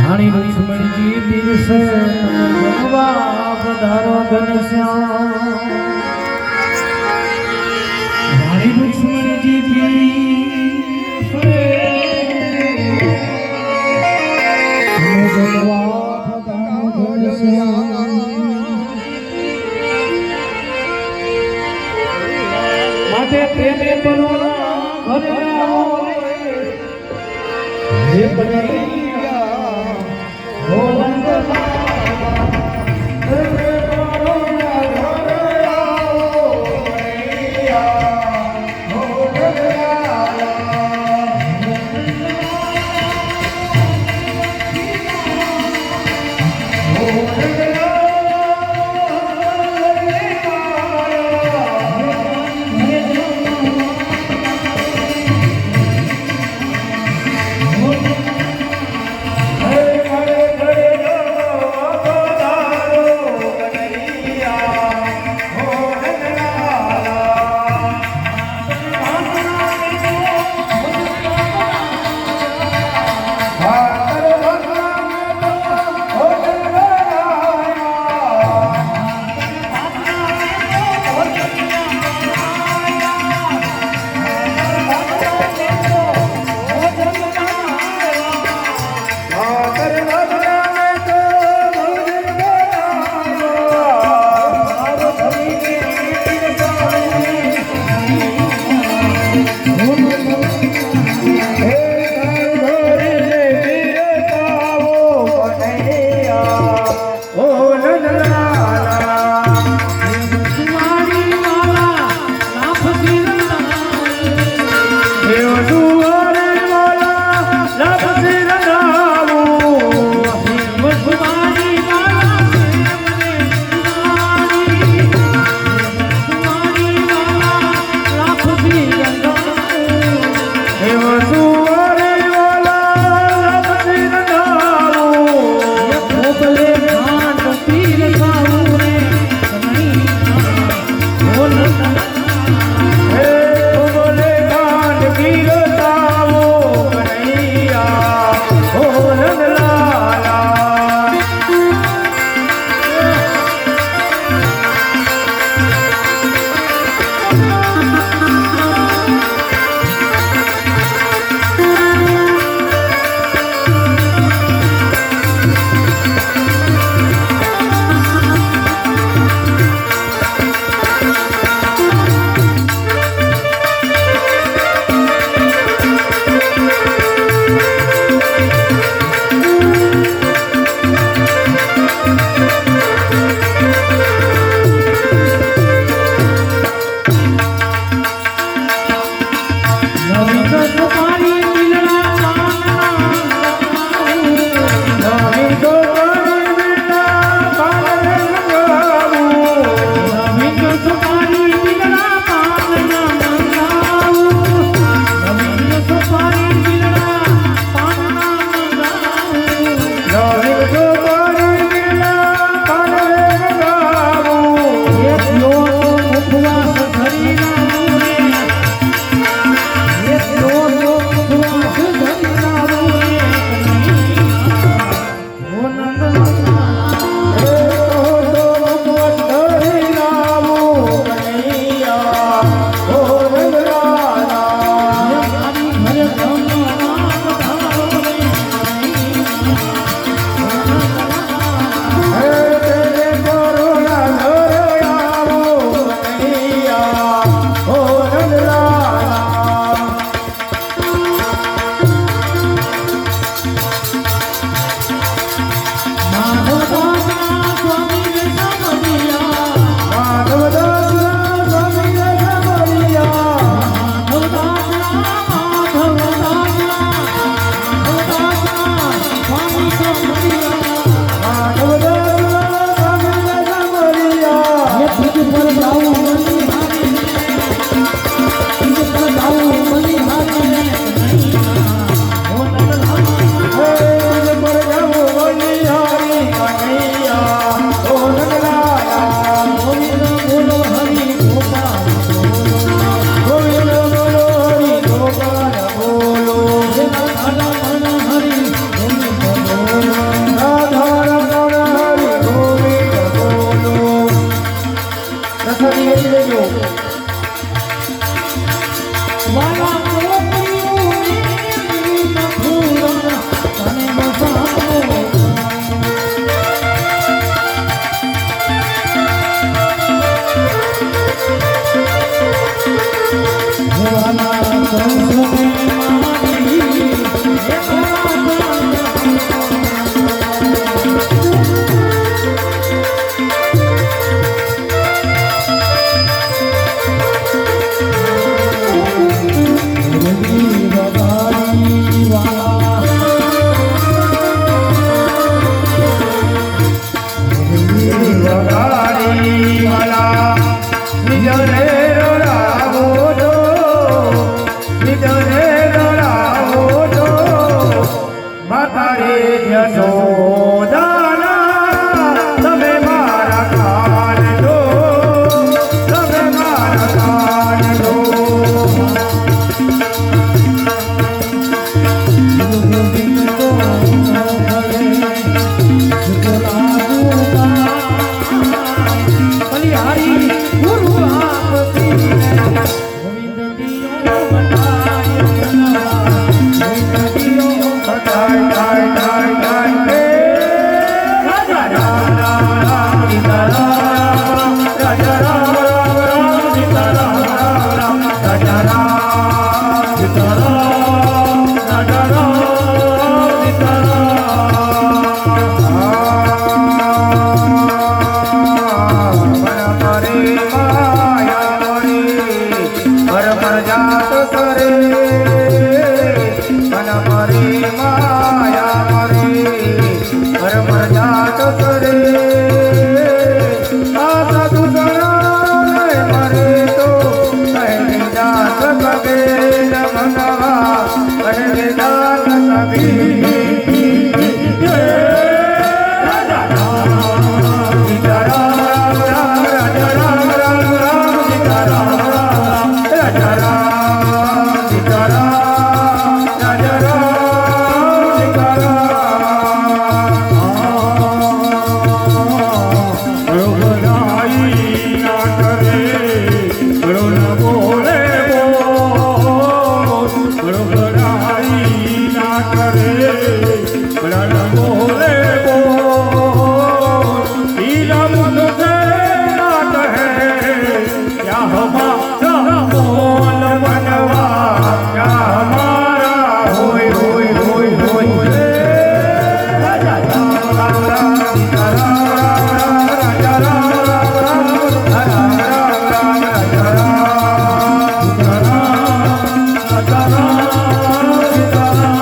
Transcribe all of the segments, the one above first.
રાણી લક્ષ્મણજી પીરસે જમવા પધારો ઘનશ્યામ રાણી લક્ષ્મણજી પીરસે જમવા પધારો ઘનશ્યામ માટે પ્રેમે પરોણા ઘરે આવો હે કનૈયા હો નંદલાલા પ્રેમે પરોણા ઘરે આવો કનૈયા હો નંદલાલા હો નંદલાલા યશોદાના તમે મારા કાન દો, તમે મારા કાન દો. બલિહારી ગુરુ આપતી ગોવિંદ દિયો બતાય ગોવિંદ દિયો ધાય ધાય ધાય ધાય હે. રાજા રામ રામ રામ સીતા રામ, રાજા રામ રામ રામ સીતા રામ રામ રામ, રાજા રામ સીતા રામ, રાજા રામ સીતા રામ. પરે માયા મરે પર જાત કરે, મન પરે માયા મરે પર જાત કરે. આ સાધુ સણાય મરે તો કહે જાત કબે મનવા, કહે જાત કબી. રાજા રામ સીતા રામ રામ રામ, રાજા રામ રામ રામ સીતા રામ રામ રામ, રાજા રામ સીતા રામ, રાજા રામ સીતા રામ. રઘુરાઈ ના કરે રો ન બોલે બોલ, રઘુરાઈ ના કરે રો ન બોલે બોલ. ઈલા મુझसे ना કહે क्या हमारा मोल बनवा, क्या हमारा होय होय होय होय. राजा राम राम राम સીતા રામ રામ રામ, રાજા રામ રામ રામ, રામ રામ રામ રાજા રામ સીતા રામ, રાજા રામ સીતા રામ.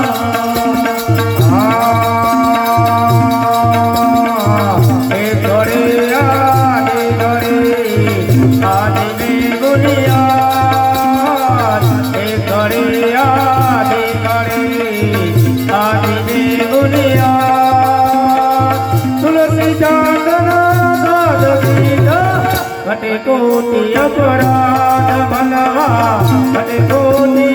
એ ઘરે આદિ ઘરે આદિની બુનિયાદ, એ ઘરે આદિ ઘરે આદિની બુનિયાદ. તુલસી ચાંદના દાદ પીધા ઘટે કોટી અપરાધ મનવા, ઘટે કોટી